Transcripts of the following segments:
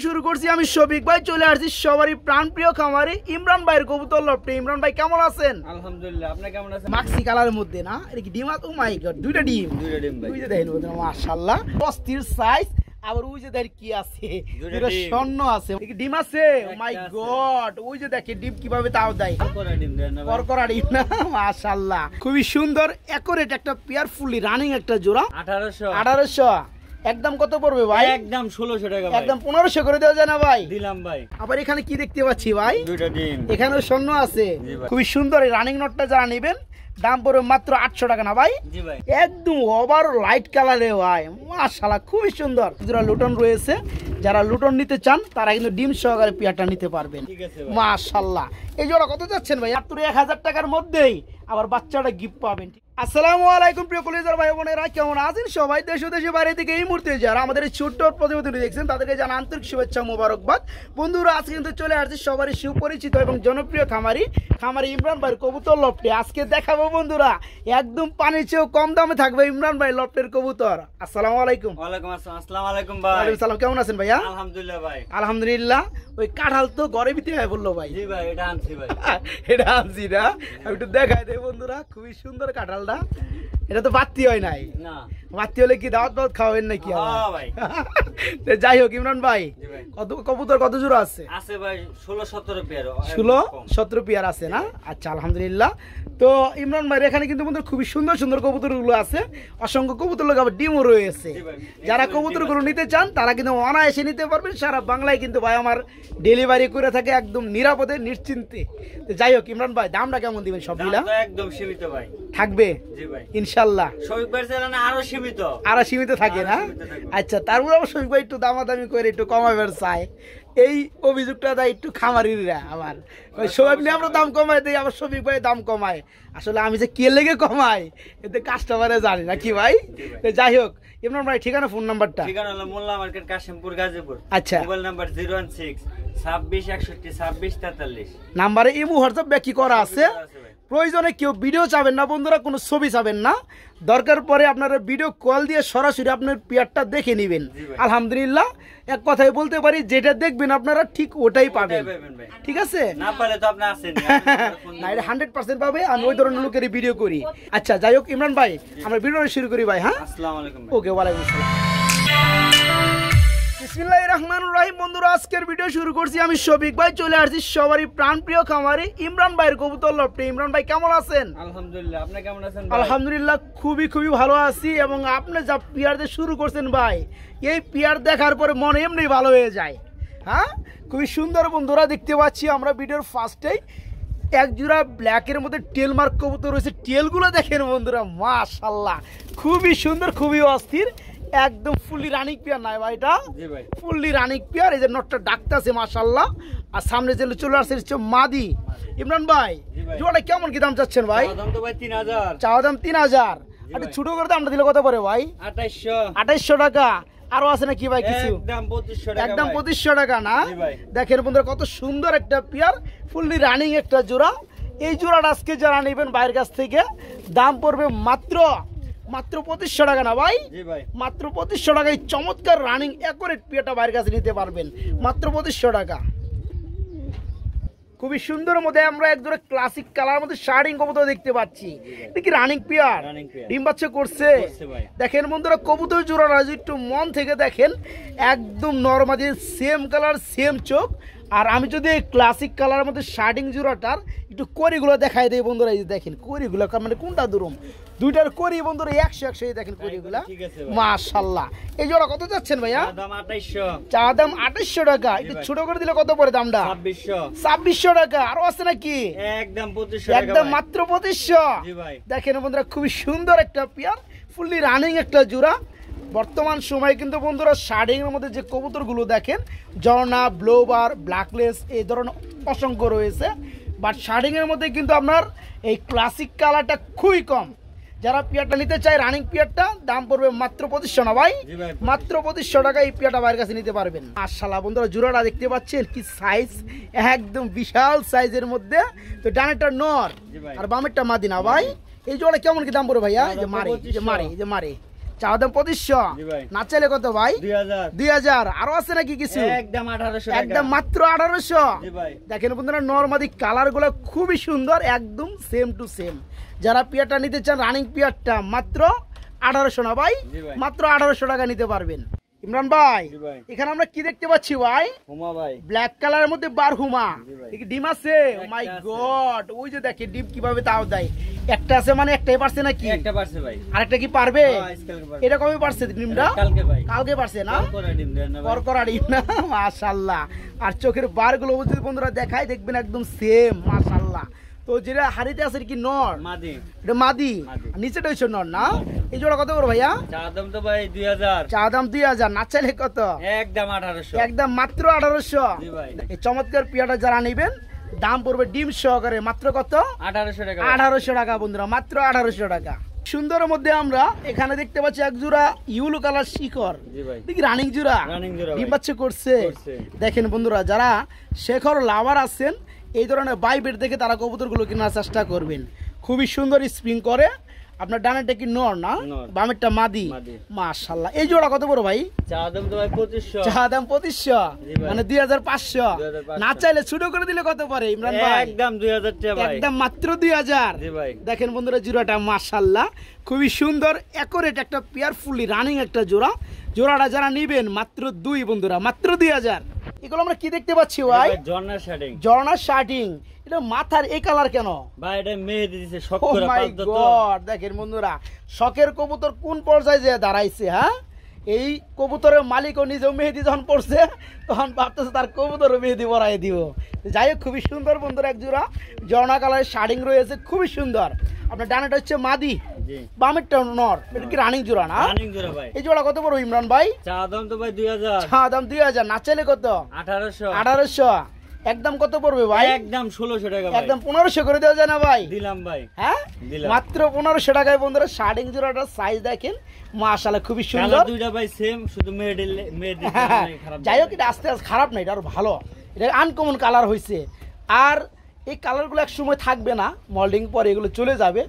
শুরু করছি আমি শফিক ভাই, চলে আসছি সবারই প্রাণপ্রিয় খামারি ইমরান ভাইয়ের কবুতর লফটে। ইমরান ভাই কেমন আছেন? আলহামদুলিল্লাহ, আপনি কেমন আছেন? মাক্সি কালারের মধ্যে না, এটা কি ডিম আছে? ও মাই গড, দুইটা ডিম ভাই, দুইটা দেখেন বন্ধুরা, মাশাআল্লাহ অস্থির সাইজ। আবার ওই যে দেখেন কি আছে, দুইটা স্বর্ণ আছে, কি ডিম আছে? ও মাই গড, ওই যে দেখেন ডিম কিভাবে তাও দেয়, করকরা ডিম না, মাশাআল্লাহ খুবই সুন্দর একুরেট একটা পেয়ার, ফুললি রানিং একটা জোড়া। 1800 একদম কত পড়বে ভাই? একদম 1600 টাকা ভাই, একদম 1500 করে দেওয়া যায় না ভাই? দিলাম ভাই। আবার এখানে কি দেখতে পাচ্ছি ভাই? দুইটা ডিম, এখানেও স্বর্ণ আছে, খুবই সুন্দর। এই রানিং নটটা যারা নেবেন দাম পড়বে মাত্র 800 টাকা না ভাই? জি ভাই, একদম ওভার লাইট কালারে ভাই, মাশাআল্লাহ খুবই সুন্দর। যারা লুটন রয়েছে, যারা লুটন নিতে চান তারা কিন্তু ডিম সহকারে পেয়ারটা নিতে পারবেন। মাশাআল্লাহ। এই জোড়া কত যাচ্ছেন ভাই? মাত্র 1000 টাকার মধ্যেই আবার বাচ্চাটা গিফট পাবেন। আসসালামু আলাইকুম প্রিয় কলিজার ভাই বোনেরা, কেমন আছেন সবাই? দেশ ও দেশের বাইরে থেকে এই মুহূর্তে যারা আমাদের এই ছোট্ট প্রতিবেদনটি দেখছেন তাদেরকে জানা আন্তরিক শুভেচ্ছা, মোবারকবাদ। বন্ধুরা, আজকে কিন্তু চলে আসছে সবারই সুপরিচিত এবং জনপ্রিয় খামারি ইমরান ভাইয়ের কবুতর লফটে। আজকে দেখাবো বন্ধুরা, একদম পানির চেয়েও কম দামে থাকবে ইমরান ভাই লফটের কবুতর। আসসালামু আলাইকুম। ওয়ালাইকুম আসসালাম। আসসালামু আলাইকুম ভাই। ওয়ালাইকুম সালাম। কেমন আছেন ভাইয়া? আলহামদুলিল্লাহ ভাই। আলহামদুলিল্লাহ। ওই কাঁঠাল তো ঘরে ভিতরে হয় বললো ভাই? জি ভাই, এটা আনছি ভাই। এটা আনছি না, আমি একটু দেখাই দেই বন্ধুরা, খুবই সুন্দর কাঁঠালটা। এটা তো বাতি হয় নাই না, বাতি হলে কি দাওয়াত দাওয়াত খাওয়াবেন নাকি? হ্যাঁ ভাই। যাই হোক ইমরান ভাই, কত কবুতর কত জোড়া আছে? আছে ভাই 16-17 পেয়ার। 16-17 পেয়ার আছে না? আচ্ছা, আলহামদুলিল্লাহ। তো ইমরান ভাই এখানে কিন্তু বন্ধুরা খুবই সুন্দর সুন্দর কবুতরগুলো আছে, অসংখ্য কবুতর লোক, আবার ডিমও রয়েছে। যারা কবুতরগুলো নিতে চান তারা কিন্তু অনায়াসে নিতে পারবেন। সারা বাংলায় কিন্তু ভাই আমার ডেলিভারি করে থাকে একদম নিরাপদে নিশ্চিন্তে। তো যাই হোক ইমরান ভাই, দামটা কেমন দিবেন সবগুলা? একদম সীমিত ভাই থাকবে। জি ভাই, ইনশাআল্লাহ। শফিক ভাই চালানে আরো সীমিত, আরো সীমিত থাকে না? আচ্ছা, তারপরে আবার শফিক ভাই একটু দামাদামি করে একটু কমাবার চায়, এই অভিযোগটা দেয় একটু খামারিরা। আমার ওই সোয়াবিন আমরা দাম কমাই দেই, আবার শফিক ভাই দাম কমায়। আসলে আমি যে কে লেগে কমাই এতে কাস্টমারে জানি না কি ভাই। যাই হোক ইমরান ভাই, ঠিকানা ফোন নাম্বারটা? ঠিকানা হলো মোল্লা মার্কেট, কাশিমপুর, গাজীপুর। আচ্ছা, মোবাইল নাম্বার 016-2661-2643 নাম্বারে ইমো হোয়াটসঅ্যাপ ব্যাকি করা আছে। প্রয়োজনে কেউ ভিডিও চাবেন না বন্ধুরা, কোনো ছবি চাবেন না, দরকার পরে আপনারা ভিডিও কল দিয়ে সরাসরি আপনার পেয়ারটা দেখে নেবেন। আলহামদুলিল্লাহ, এক কথায় বলতে পারি যেটা দেখবেন আপনারা ঠিক ওটাই পাবেন। ঠিক আছে, না পারলে তো আপনি আসেন না, এটা 100% পাবে। আমি ওই ধরনের লোকেরই ভিডিও করি। আচ্ছা, যাই হোক ইমরান ভাই, আমরা ভিডিওটা শুরু করি ভাই। হ্যাঁ, আসসালামু আলাইকুম। ওকে, ওয়ালাইকুম আসসালাম। বিসমিল্লাহির রহমানির রহিম। বন্ধুরা, আজকের ভিডিও শুরু করছি আমি শফিক ভাই, চলে আসছি সবারই প্রাণপ্রিয় খামারি ইমরান ভাইয়ের কবুতর লফটে। ইমরান ভাই কেমন আছেন? আলহামদুলিল্লাহ, আপনি কেমন আছেন? আলহামদুলিল্লাহ খুবই খুবই ভালো আছি। এবং আপনি যা পিয়ার দিয়ে শুরু করছেন ভাই, এই পিয়ার দেখার পরে মন এমনি ভালো হয়ে যায়। হ্যাঁ, খুবই সুন্দর বন্ধুরা, দেখতে পাচ্ছি আমরা ভিডিওর ফার্স্টেই এক জোড়া ব্ল্যাকের মধ্যে টেল মার্ক কবুতর রয়েছে। টেলগুলো দেখেন বন্ধুরা, মাশাআল্লাহ খুবই সুন্দর, খুবই অস্থির, একদম ফুললি রানিং পেয়ার নাই ভাই? এটা ফুললি রানিং পেয়ার। এই যে নটটা ডাকতেছে মাশাআল্লাহ, আর সামনে যে চলে আসছে হচ্ছে মাদি। ইমরান ভাই, জোড়াটা কেমন কি দাম চাচ্ছেন ভাই? দাম তো ভাই 3000। চাওয়া দাম 3000। আর ছোট করে দামটা দিলে কত পড়ে ভাই? 2800 টাকা। আরো আছে নাকি ভাই কিছু? একদম 2500 টাকা না? দেখেন বন্ধুরা, কত সুন্দর একটা পেয়ার, ফুললি রানিং একটা জোড়া। এই জোড়াটা আজকে যারা নেবেন ভাইয়ের কাছ থেকে দাম পড়বে মাত্র 2500 টাকা না ভাই? মাত্র 2500 টাকা। এই চমৎকার রানিং একুরেট পেয়ারটা ভাইয়ের কাছে নিতে পারবেন মাত্র 2500 টাকা। খুবই সুন্দর মধ্যে আমরা একজোড়া ক্লাসিক কালার মধ্যে শার্টিং কবুতর দেখতে পাচ্ছি। এটা কি রানিং পেয়ার? ডিম বাচ্চা করছে। দেখেন বন্ধুরা, কবুতর জোড়াটা একটু মন থেকে দেখেন, একদম নরমালি সেম কালার, সেম চোখ। আর আমি যদি এই ক্লাসিক কালারের মধ্যে শার্টিং জোড়াটার একটু করিগুলো দেখাই দেই বন্ধুরা, এই যে দেখেন করিগুলো, মানে কোনটা দুরুম, দুইটার করি বন্ধুরা 100 দেখেন করিগুলা, মাশাআল্লাহ। এই জোড়া কত যাচ্ছেন ভাইয়া? চা দাম 2800 টাকা। একটু ছোট করে দিলে কত পড়ে দামটা? 2600 টাকা। আরো আছে নাকি? একদম 2500 টাকা, একদম মাত্র 2500। দেখেন বন্ধুরা, খুবই সুন্দর একটা পেয়ার, ফুললি রানিং একটা জোড়া। বর্তমান সময়ে কিন্তু বন্ধুরা শার্টিং এর মধ্যে যে কবুতরগুলো দেখেন, ঝর্ণা, ব্লোবার, ব্ল্যাকলেস, এই ধরনের অসংখ্য রয়েছে। বাট শার্টিং এর মধ্যে কিন্তু আপনার এই ক্লাসিক কালারটা খুবই কম। যারা পেয়ারটা নিতে চায় রানিং পেয়ারটা, দাম পড়বে মাত্র 2500 না ভাই? মাত্র 2500 টাকা এই পেয়ারটা ভাইয়ের কাছে নিতে পারবেন। মাশাআল্লাহ বন্ধুরা, জোড়াটা দেখতে পাচ্ছেন কি সাইজ, একদম বিশাল সাইজের মধ্যে। তো ডানেরটা নর আর বামেরটা মাদি না ভাই? এই জোড়া কেমন কি দাম পড়বে ভাইয়া? এই যে মারে, এই যে মারে, এই যে মারে, চাওয়া দাম 2500। জি ভাই। না চাইলে কত ভাই? 2000 2000। আরো আছে নাকি কিছু? একদম 1800 টাকা। একদম মাত্র 1800। জি ভাই। দেখেন বন্ধুরা নরমাদি কালার গুলো খুবই সুন্দর, একদম সেম টু সেম। যারা পিয়ারটা নিতে চান রানিং পিয়ারটা মাত্র 1800 না ভাই? জি ভাই। মাত্র 1800 টাকা নিতে পারবেন। ইমরান ভাই জি ভাই। এখানে আমরা কি দেখতে পাচ্ছি ভাই? হুমা ভাই। ব্ল্যাক কালারের মধ্যে বারহুমা। জি ভাই। কি ডিম আছে? ও মাই একটা আছে। গড, ওই যে দেখে ডিম কিভাবে তাও দেয়। একটা আছে মানে একটাই পারছে নাকি? একটা পারছে ভাই। আরেকটা কি পারবে? হ্যাঁ, আজকালকে পারবে। এটা কবে পারছে ডিমটা? কালকে ভাই। কালকে পারছে না? করে ডিম দেন না ভাই। করকরা ডিম না? মাশাআল্লাহ। আর চোখের বারগুলো যদি বন্ধুরা দেখাই দেখবেন একদম সেম মাশাআল্লাহ। তো যেটা হাড়িতে আছে কি নর? মাদি। এটা মাদি। মাদি। আর নিচেটা হচ্ছে নর না? এই জোড়া কত করে ভাইয়া? চা দাম তো ভাই 2000। চা দাম 2000। না চাইলে কত? একদম 1800। একদম মাত্র 1800। জি ভাই। এই চমৎকার পিয়াটা যারা নেবেন দাম পড়বে ডিম সহকারে মাত্র কত? 1800 টাকা। 1800 টাকা বন্ধুরা, মাত্র 1800 টাকা। সুন্দরের মধ্যে আমরা এখানে দেখতে পাচ্ছি এক জোড়া ইউলো কালার শিখর। জি ভাই। দেখি রানিং জোড়া। রানিং জোড়া ডিম ভাই। বাচ্চা করছে। করছে। দেখেন বন্ধুরা যারা শেখর লাভার আছেন এই ধরনের বাইবেট দেখে তারা কবুতরগুলো কেনার চেষ্টা করবেন। খুবই সুন্দর স্প্রিং করে। আপনার ডানেরটা কি নর না? নর। বামেরটা মাদি। মাদি। মাশাআল্লাহ। এই জোড়া কত বড় ভাই? চা দাম তো ভাই 2500। চা দাম 2500। জি ভাই। মানে 2500। 2500 না চাইলে ছোট করে দিলে কত পারে ইমরান ভাই? একদম 2000 টাকা ভাই। একদম মাত্র 2000। জি ভাই। দেখেন বন্ধুরা জোড়াটা মাশাআল্লাহ খুবই সুন্দর অ্যাকুরেট একটা পেয়ারফুলি রানিং একটা জোড়া। জোড়াটা যারা নেবেন মাত্র 2 বন্ধুরা, মাত্র 2000। এগুলো আমরা কি দেখতে পাচ্ছি ভাই? জর্নার শার্টিং। ঝর্ণা শার্টিং। এটা মাথার এই কালার কেন? ভাই এটা মেহেদি দিছে শক ও করে মাই পাঁচ দত। গড, দেখেন বন্ধুরা শখের কবুতর কোন পর্যায়ে যে দাঁড়াইছে। হ্যাঁ, এই কবুতরের মালিকও নিজেও মেহেদি যখন পড়ছে তখন ভাবতেছে তার কবুতরও মেহেদি পরাই দিব। যাই হোক খুবই সুন্দর বন্ধুরা এক জোড়া ঝর্ণা কালারের শার্টিং রয়েছে, খুবই সুন্দর। আপনার ডানাটা হচ্ছে মাদি, জি। বামেরটা নর। এটা কি রানিং জোড়া না? রানিং জোড়া ভাই। এই জোড়া কত বড় ইমরান ভাই? চা দাম তো ভাই 2000। হ্যাঁ দাম 2000। না চাইলে কত? 1800। 1800। একদম কত পড়বে ভাই? একদম 1600 টাকা ভাই। একদম 1500 করে দেওয়া যায় না ভাই? দিলাম ভাই। হ্যাঁ দিলাম। মাত্র 1500 টাকায় বন্ধুরা শার্টিং জোড়াটার সাইজ দেখেন মাশাআল্লাহ খুবই সুন্দর। কালার দুইটা ভাই সেম, শুধু মেহেদি খারাপ। যাই হোক এটা আস্তে আস্তে খারাপ না, এটা আরো ভালো। এটা আনকমন কালার হয়েছে। আর এই কালারগুলো এক সময় থাকবে না, মল্ডিং পরে এগুলো চলে যাবে।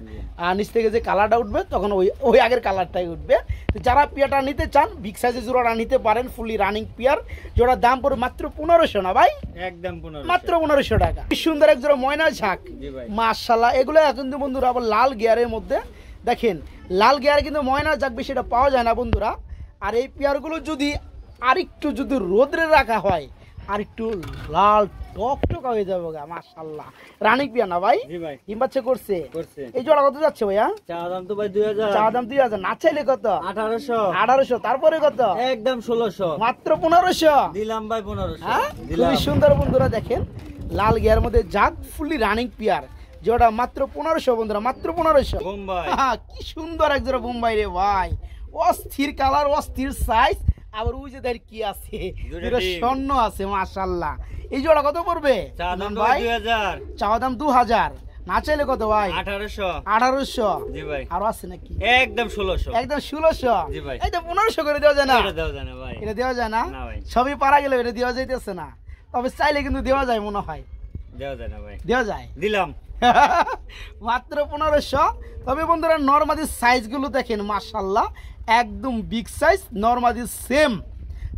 আর নিচ থেকে যে কালারটা উঠবে তখন ওই আগের কালারটাই উঠবে। তো যারা পিয়ারটা নিতে চান বিগ সাইজের জোড়াটা নিতে পারেন, ফুলি রানিং পিয়ার। জোড়ার দাম পড়বে মাত্র 1500 না ভাই? একদম 1500। মাত্র 1500 টাকা। কি সুন্দর এক জোড়া ময়না ঝাঁক। জি ভাই। মাশাআল্লাহ। এগুলো কিন্তু বন্ধুরা আবার লাল গিয়ারের মধ্যে। দেখেন লাল গিয়ারে কিন্তু ময়না ঝাঁক বেশি এটা পাওয়া যায় না বন্ধুরা। আর এই পেয়ারগুলো যদি আরেকটু যদি রোদ্রে রাখা হয় আর একটু লাল টকটকা হয়ে যাবে গা। মাশাআল্লাহ রানিং পিয়ার না ভাই? জি ভাই। ডিম বাচ্চা করছে। করছে। এই জোড়া কত যাচ্ছে ভাইয়া? চা দাম তো ভাই 2000। চা দাম 2000। না চাইলে কত? 1800। 1800। তারপরে কত? একদম 1600। মাত্র 1500। দিলাম ভাই 1500। হ্যাঁ দিলাম। খুবই সুন্দর বন্ধুরা দেখেন লাল গিয়ার মধ্যে জাগ ফুলি রানিং পিয়ার। যেটা মাত্র 1500 বন্ধুরা, মাত্র 1500। বোম্বাই। কি সুন্দর এক জোড়া বোম্বাই রে ভাই। অস্থির কালার, অস্থির সাইজ। আবার ওই যে দেখ কি আছে, দুইটা ডিম। স্বর্ণ আছে মাশাআল্লাহ। এই জোড়া কত পড়বে চা দাম ভাই? 2000। চাওয়া দাম 2000। না চাইলে কত ভাই? 1800। 1800। জি ভাই। আরো আছে নাকি? একদম 1600। একদম 1600। জি ভাই। এই তো 1500 করে দেওয়া যায় না? এটা দাও জানা ভাই। এটা দেওয়া যায় না? না ভাই। সবই পারা গেলে এটা দেওয়া যাইতেছে না। তবে চাইলে কিন্তু দেওয়া যায় মনে হয়। দেও জানা ভাই। দেওয়া যায়। দিলাম। মাত্র 1500। তবে বন্ধুরা নরমাদি সাইজগুলো দেখেন মাশাআল্লাহ একদম বিগ সাইজ। নরমাদি সেম।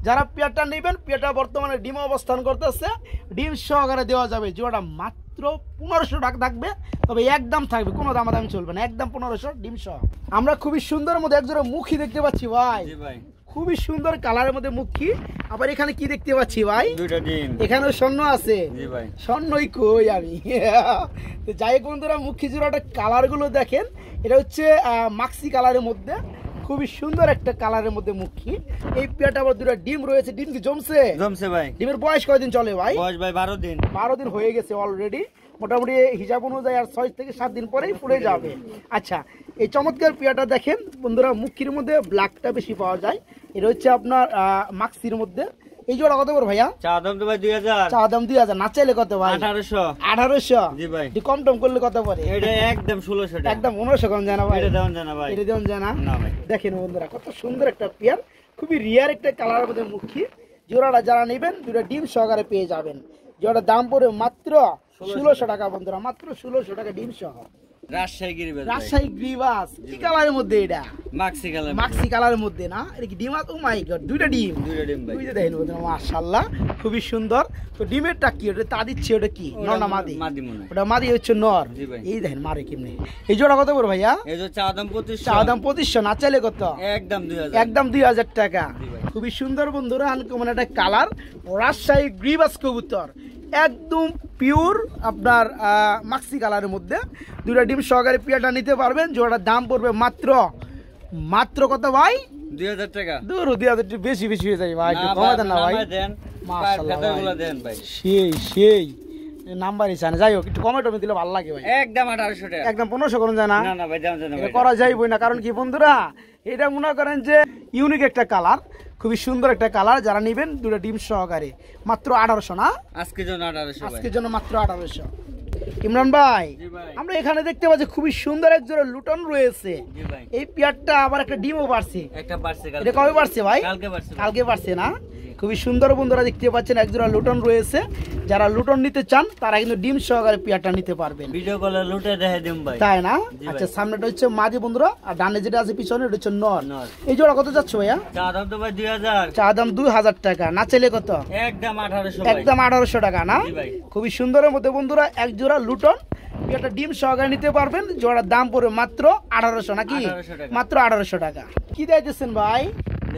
যারা পেয়ারটা নেবেন পেয়ারটা বর্তমানে ডিম অবস্থান করতেছে, ডিম সহকারে দেওয়া যাবে। জোড়াটা মাত্র 1500 টাকা থাকবে। তবে একদম থাকবে, কোনো দামাদামি চলবে না, একদম 1500 ডিম সহ। আমরা খুবই সুন্দর মধ্যে এক জোড়া মুখী দেখতে পাচ্ছি ভাই। জি ভাই। খুবই সুন্দর কালারের মধ্যে মুখী। আবার এখানে কি দেখতে পাচ্ছি ভাই? দুইটা ডিম। এখানেও স্বর্ণ আছে। জি ভাই। স্বর্ণই কই আমি। তো যাই হোক বন্ধুরা মুখী জোড়াটা কালারগুলো দেখেন। এটা হচ্ছে মাক্সি কালারের মধ্যে, খুবই সুন্দর একটা কালারের মধ্যে মুখী। এই পেয়ারটা আবার দুটো ডিম রয়েছে। ডিম কি জমছে? জমছে ভাই। ডিমের বয়স কয়দিন চলে ভাই? বয়স ভাই 12 দিন। 12 দিন হয়ে গেছে অলরেডি। মোটামুটি হিসাব অনুযায়ী আর 6 থেকে 7 দিন পরেই ফুলে যাবে। আচ্ছা এই চমৎকার পেয়ারটা দেখেন বন্ধুরা, মুখির মধ্যে ব্ল্যাকটা বেশি পাওয়া যায়। এটা হচ্ছে আপনার মাক্সির মধ্যে। এই জোড়া কত করে ভাইয়া? চা দাম তো ভাই 2000। চা দাম 2000। না চাইলে কত ভাই? 1800। 1800। জি ভাই। কম টম করলে কত পড়ে? এটা একদম 1600 টাকা। একদম 1500 কম জানা ভাই? এটা দাও জানা ভাই। এটা দেওয়া যায় না? না ভাই। দেখেন বন্ধুরা কত সুন্দর একটা পেয়ার, খুবই রিয়ার একটা কালারের মধ্যে মুখী। জোড়াটা যারা নেবেন দুটো ডিম সহকারে পেয়ে যাবেন। জোড়াটার দাম পড়বে মাত্র 1600 টাকা বন্ধুরা, মাত্র 1600 টাকা ডিম সহ। রাজশাহী গিরিবাজ ভাই। রাজশাহী গ্রিবাস কি কালারের মধ্যে এটা? মাক্সি কালার। মাক্সি কালারের মধ্যে না? এটা কি ডিম? ও মাই গড, দুইটা ডিম। দুইটা ডিম ভাই। দুইটা দেখেন বন্ধুরা, মাশাআল্লাহ খুবই সুন্দর। তো ডিমেরটা কি? ওটা তা দিচ্ছে, ওটা কি নর না মাদি? মাদি মনে হয়। ওটা মাদি হচ্ছে নর। জি ভাই। এই দেখেন মারে কেমনে। এই জোড়া কত করে ভাইয়া? এই যে চা দাম 2500। চা দাম 2500, না চাইলে কত? একদম 2000। একদম 2000 টাকা। জি ভাই। খুবই সুন্দর বন্ধুরা, আনকমন একটা কালার, রাজশাহী গ্রিবাস কবুতর, একদম পিওর আপনার মাক্সি কালারের মধ্যে। দুইটা ডিম সহকারে পিয়াটা নিতে পারবেন। জোড়াটার দাম পড়বে মাত্র কত ভাই? 2000 টাকা। দূর 2000 একটু বেশি হয়ে যায় ভাই, একটু কমাই দেন না ভাই। দেন মাশাআল্লাহ ফেদারগুলো দেন ভাই। সেই নাম্বারই চান, যাই হোক একটু কমে দিলে ভালো লাগে ভাই। একদম 1800 টাকা। একদম 1500 করুন যায় না? না না ভাই, দাম জানা এটা ভাই। করা যাইবই না, কারণ কি বন্ধুরা, এটা মনে করেন যে ইউনিক একটা কালার, খুবই সুন্দর একটা কালার। যারা নেবেন দুটো ডিম সহকারে মাত্র 1800 না? আজকের জন্য 1800 ভাই। আজকের জন্য মাত্র 1800। ইমরান ভাই, জি ভাই। আমরা এখানে দেখতে পাচ্ছি খুবই সুন্দর এক জোড়া লুটন রয়েছে। জি ভাই। এই পেয়ারটা আবার একটা ডিমও পারছে। একটা পারছে কালকে। এটা কবে পারছে ভাই? কালকে পারছে। কালকে পারছে না? খুবই সুন্দর বন্ধুরা, দেখতে পাচ্ছেন এক জোড়া লুটন রয়েছে। যারা লুটন নিতে চান তারা কিন্তু ডিম সহকারে পেয়ারটা নিতে পারবেন। ভিডিও কলে লুটে দেখে দিম ভাই। তাই না? জি আচ্ছা, ভাই। সামনেটা হচ্ছে মাঝি বন্ধুরা, আর ডানে যেটা আছে পিছনে ওটা হচ্ছে নর। নর। এই জোড়া কত যাচ্ছে ভাইয়া? চা দাম তো ভাই 2000। চা দাম 2000 টাকা, না চাইলে কত? একদম 1800 ভাই। একদম 1800 টাকা না? জি ভাই। খুবই সুন্দরের মধ্যে বন্ধুরা এক জোড়া লুটন, একটা ডিম সহকারে নিতে পারবেন। জোড়ার দাম পড়বে মাত্র 1800 নাকি? 1800 টাকা। মাত্র 1800 টাকা। কি দিতেছেন ভাই?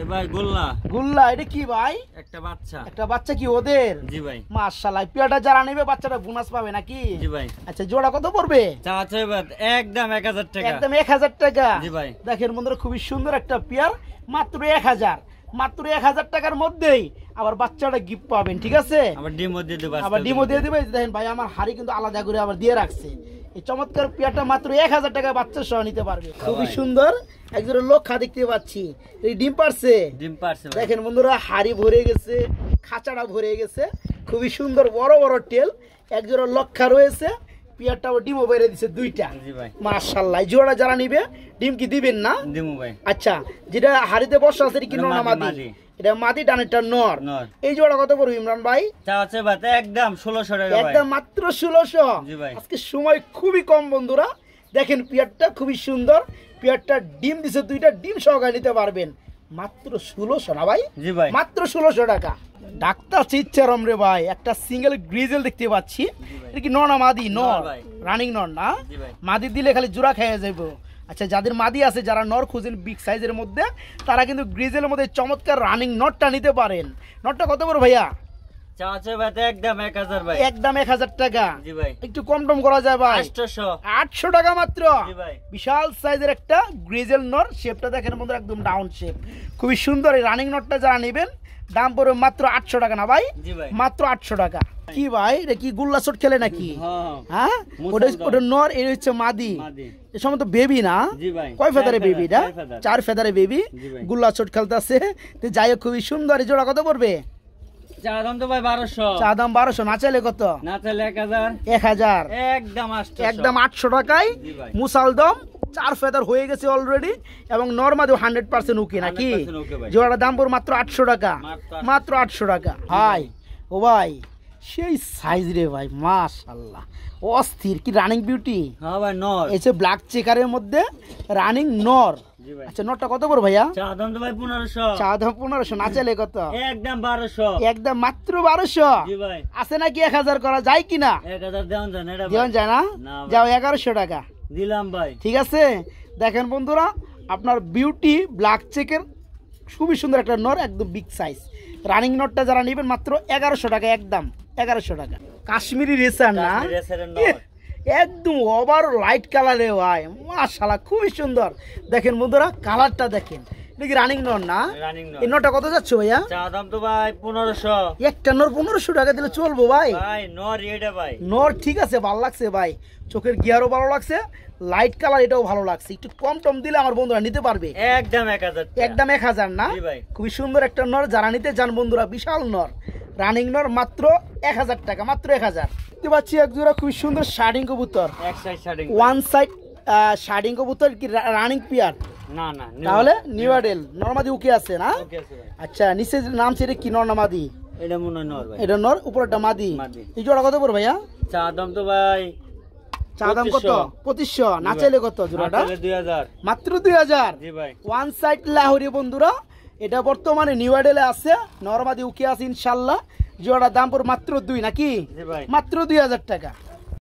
এ ভাই গোল্লা গুল্লা, এটা কি ভাই? একটা বাচ্চা। একটা বাচ্চা কি ওদের? জি ভাই। মাশাআল্লাহ, পিয়াটা যারা নেবে বাচ্চাটা বোনাস পাবে নাকি? জি ভাই। আচ্ছা, জোড়া কত পড়বে? চা চাই ভাই একদম 1000 টাকা। একদম 1000 টাকা। জি ভাই। দেখেন বন্ধুরা, খুবই সুন্দর একটা পেয়ার, মাত্র 1000। মাত্র 1000 টাকার মধ্যেই আবার বাচ্চাটা গিফট পাবেন, ঠিক আছে? আবার ডিমও দিয়ে দেব। আবার ডিমও দিয়ে দিবে। দেখেন ভাই, আমার হাড়ি কিন্তু আলাদা করে আবার দিয়ে রাখছে। এই চমৎকার পেয়ারটা মাত্র 1000 টাকা বাচ্চা সহ নিতে পারবে। খুবই সুন্দর একজন লক্ষা দেখতে পাচ্ছি। এই ডিম পারছে। ডিম পারছে ভাই। দেখেন বন্ধুরা, হাড়ি ভরে গেছে, খাঁচাটা ভরে গেছে, খুবই সুন্দর বড় বড় টেল, একজোড়া লক্ষা রয়েছে। পিয়ারটা ডিমও বেড়ে দিছে দুইটা। জি ভাই। মাশাআল্লাহ, এই জোড়া যারা নিবে ডিম কি দিবেন না? দিমু ভাই। আচ্ছা, যেটা হাড়িতে বসা আছে এটা কি নর না মাদি? মাদি। এটা মাদি, ডানেরটা নর। নর। এই জোড়া কত পড়বে ইমরান ভাই? চা চাই ভাই একদম 1600 টাকা ভাই। একদম মাত্র 1600। জি ভাই। আজকে সময় খুবই কম বন্ধুরা। দেখেন পিয়ারটা খুবই সুন্দর, পিয়ারটা ডিম দিছে দুইটা, ডিম সহকারে নিতে পারবেন মাত্র 1600 না ভাই? জি ভাই। মাত্র 1600 টাকা। ডাক্তার চিচ্চারম রে ভাই, একটা সিঙ্গেল গ্রিজেল দেখতে পাচ্ছি। এটা কি নর না মাদি? নর, ভাই। রানিং নর না? জি ভাই। মাদি দিলে খালি জোড়া খেয়ে যাবো। আচ্ছা, যাদের মাদি আছে, যারা নর খুঁজেন বিগ সাইজের মধ্যে, তারা কিন্তু গ্রিজেলের মধ্যে চমৎকার রানিং নটটা নিতে পারেন। নটটা কত বড় ভাইয়া? চা চাই ভাই একদম 1000 ভাই। একদম 1000 টাকা। জি ভাই। একটু কম টম করা যায় ভাই? 800। 800 টাকা মাত্র। জি ভাই। বিশাল সাইজের একটা গ্রিজেল নর, শেপটা দেখেন বন্ধুরা একদম ডাউন শেপ, খুবই সুন্দর। এই রানিং নটটা যারা নেবেন দাম পড়বে মাত্র 800 টাকা না ভাই? জি ভাই। মাত্র 800 টাকা। কি ভাই, এটা কি গুল্লা চট খেলে নাকি? হ্যাঁ। হ্যাঁ, ওটা নর, এই হচ্ছে মাদি। মাদি। এ সময় তো বেবি না? জি ভাই। কয় ফেদারে বেবি এটা? 4 ফেদার। 4 ফেদারে বেবি, জি ভাই। গুল্লা চট খেলতেছে। তো যাই হোক, খুবই সুন্দর। এই জোড়া কত পড়বে? চা দাম তো ভাই 1200। চা দাম 1200, না চাইলে কত? না চাইলে 1000। 1000। একদম 800। একদম 800 টাকায় জি ভাই। মুসালদম 4 ফেদার হয়ে গেছে অলরেডি, এবং নরমাদি 100% ওকে নাকি? 100% ওকে ভাই। জোড়াটার দাম পড়বে মাত্র 800 টাকা। মাত্র 800 টাকা। ভাই, ও ভাই, সেই সাইজ রে ভাই, মাশাআল্লাহ, অস্থির। কি রানিং বিউটি? হ্যাঁ ভাই নর। এই যে ব্ল্যাক চেকারের মধ্যে রানিং নর। জি ভাই। আচ্ছা, নরটা কত বড় ভাইয়া? চা দাম তো ভাই 1500। চা দাম 1500, না চাইলে কত? একদম 1200। একদম মাত্র 1200। জি ভাই। আছে নাকি 1000 করা যায় কিনা? 1000 দেন জান এটা দেওয়া যায় না? না ভাই। যাও 1100 টাকা। দিলাম ভাই। ঠিক আছে, দেখেন বন্ধুরা, আপনার বিউটি ব্ল্যাক চেকের খুবই সুন্দর একটা নর, একদম বিগ সাইজ। রানিং নটটা যারা নেবেন মাত্র 1100 টাকা, একদম 1100 টাকা। কাশ্মীরি রেসার না? কাশ্মীরি রেসারের নর। একদম ওভার লাইট কালারে ভাই, মাশাআল্লাহ খুবই সুন্দর। দেখেন বন্ধুরা, কালারটা দেখেন। এটা কি রানিং নর না? রানিং নর। এই নরটা কত যাচ্ছে ভাইয়া? চা দাম তো ভাই 1500। একটা নর 1500 টাকা দিলে চলবো ভাই? ভাই নর এটা ভাই। নর ঠিক আছে, ভালো লাগছে ভাই, চোখের গিয়ারও ভালো লাগছে, লাইট কালার এটাও ভালো লাগছে। একটু কম টম দিলে আমার বন্ধুরা নিতে পারবে। একদম 1000। একদম 1000 না? জি ভাই। খুবই সুন্দর একটা নর, যারা নিতে চান বন্ধুরা, বিশাল নর, রানিং নর, মাত্র 1000 টাকা, মাত্র 1000। দেখতে পাচ্ছি এক জোড়া খুবই সুন্দর শার্ডিং কবুতর, এক সাইড শার্টিং। ওয়ান সাইড শার্ডিং কবুতর। কি রানিং পিয়ার? না না। তাহলে নিউ আডেল নরমাদি উকে আছে না? ওকে আছে ভাই। আচ্ছা, নিচে নাম ছেড়ে কি নর না মাদি? এটা মনে হয় নর ভাই। এটা নর, উপরটা মাদি। মাদি। এই জোড়া কত পড়বে ভাইয়া? চা দাম তো ভাই চা দাম কত? 2500। না চাইলে কত জোড়াটা? 2000 মাত্র 2000। জি ভাই। ওয়ান সাইড লাহোরি বন্ধুরা, এটা বর্তমানে নিউ আইডেলে আছে, নরমাদি উকি আছে ইনশাল্লাহ। জোড়াটার দাম পড়ে মাত্র 2 নাকি? জি ভাই। মাত্র 2000 টাকা।